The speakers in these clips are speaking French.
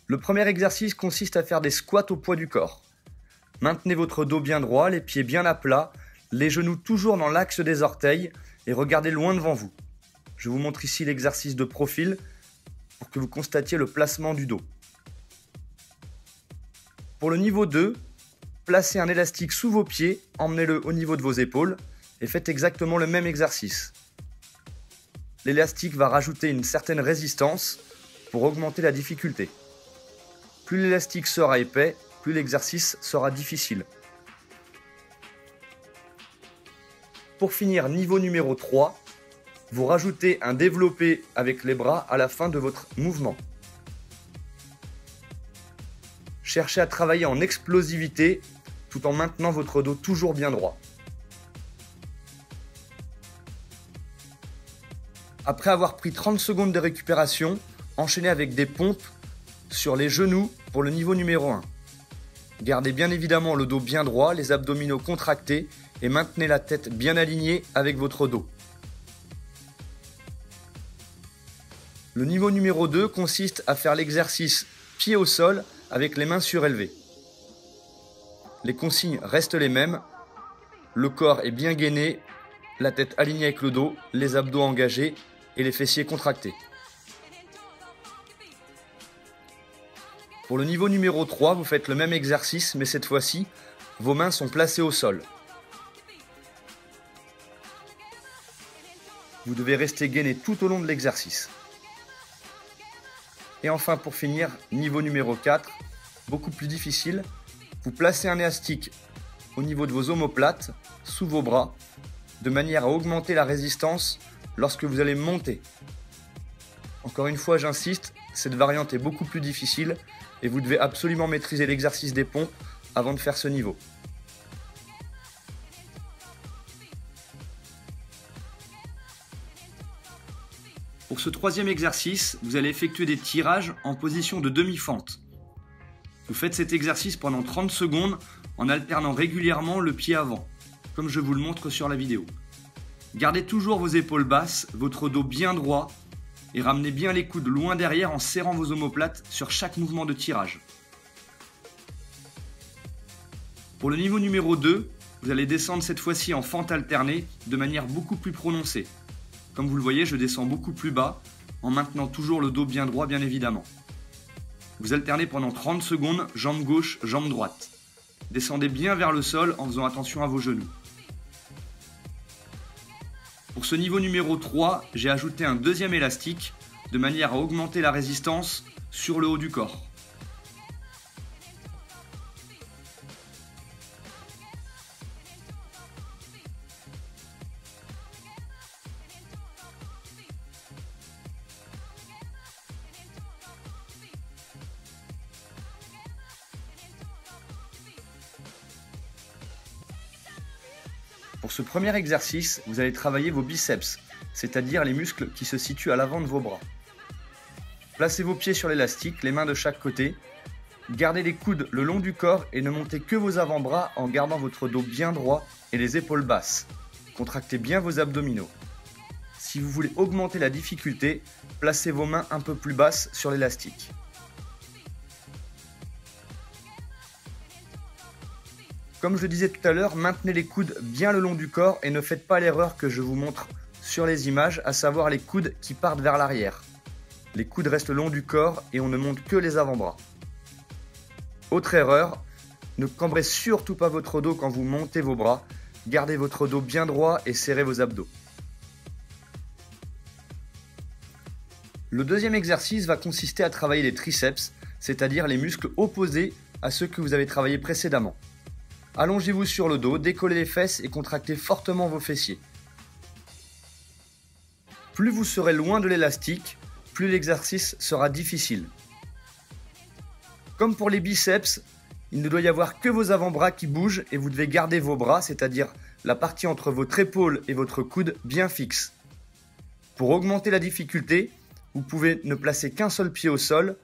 Le premier exercice consiste à faire des squats au poids du corps. Maintenez votre dos bien droit, les pieds bien à plat, les genoux toujours dans l'axe des orteils et regardez loin devant vous. Je vous montre ici l'exercice de profil pour que vous constatiez le placement du dos. Pour le niveau 2, placez un élastique sous vos pieds, emmenez-le au niveau de vos épaules et faites exactement le même exercice. L'élastique va rajouter une certaine résistance pour augmenter la difficulté. Plus l'élastique sera épais, plus l'exercice sera difficile. Pour finir, niveau numéro 3, vous rajoutez un développé avec les bras à la fin de votre mouvement. Cherchez à travailler en explosivité tout en maintenant votre dos toujours bien droit. Après avoir pris 30 secondes de récupération, enchaînez avec des pompes sur les genoux pour le niveau numéro 1. Gardez bien évidemment le dos bien droit, les abdominaux contractés et maintenez la tête bien alignée avec votre dos. Le niveau numéro 2 consiste à faire l'exercice pied au sol avec les mains surélevées. Les consignes restent les mêmes. Le corps est bien gainé, la tête alignée avec le dos, les abdos engagés et les fessiers contractés. Pour le niveau numéro 3, vous faites le même exercice, mais cette fois-ci, vos mains sont placées au sol. Vous devez rester gainé tout au long de l'exercice. Et enfin, pour finir, niveau numéro 4, beaucoup plus difficile, vous placez un élastique au niveau de vos omoplates, sous vos bras, de manière à augmenter la résistance lorsque vous allez monter. Encore une fois, j'insiste, cette variante est beaucoup plus difficile et vous devez absolument maîtriser l'exercice des pompes avant de faire ce niveau. Pour ce troisième exercice, vous allez effectuer des tirages en position de demi-fente. Vous faites cet exercice pendant 30 secondes en alternant régulièrement le pied avant, comme je vous le montre sur la vidéo. Gardez toujours vos épaules basses, votre dos bien droit et ramenez bien les coudes loin derrière en serrant vos omoplates sur chaque mouvement de tirage. Pour le niveau numéro 2, vous allez descendre cette fois-ci en fente alternée de manière beaucoup plus prononcée. Comme vous le voyez, je descends beaucoup plus bas en maintenant toujours le dos bien droit bien évidemment. Vous alternez pendant 30 secondes, jambe gauche, jambe droite. Descendez bien vers le sol en faisant attention à vos genoux. Pour ce niveau numéro 3, j'ai ajouté un deuxième élastique de manière à augmenter la résistance sur le haut du corps. Pour ce premier exercice, vous allez travailler vos biceps, c'est-à-dire les muscles qui se situent à l'avant de vos bras. Placez vos pieds sur l'élastique, les mains de chaque côté. Gardez les coudes le long du corps et ne montez que vos avant-bras en gardant votre dos bien droit et les épaules basses. Contractez bien vos abdominaux. Si vous voulez augmenter la difficulté, placez vos mains un peu plus basses sur l'élastique. Comme je le disais tout à l'heure, maintenez les coudes bien le long du corps et ne faites pas l'erreur que je vous montre sur les images, à savoir les coudes qui partent vers l'arrière. Les coudes restent le long du corps et on ne monte que les avant-bras. Autre erreur, ne cambrez surtout pas votre dos quand vous montez vos bras. Gardez votre dos bien droit et serrez vos abdos. Le deuxième exercice va consister à travailler les triceps, c'est-à-dire les muscles opposés à ceux que vous avez travaillés précédemment. Allongez-vous sur le dos, décollez les fesses et contractez fortement vos fessiers. Plus vous serez loin de l'élastique, plus l'exercice sera difficile. Comme pour les biceps, il ne doit y avoir que vos avant-bras qui bougent et vous devez garder vos bras, c'est-à-dire la partie entre votre épaule et votre coude bien fixe. Pour augmenter la difficulté, vous pouvez ne placer qu'un seul pied au sol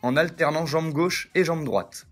en alternant jambe gauche et jambe droite.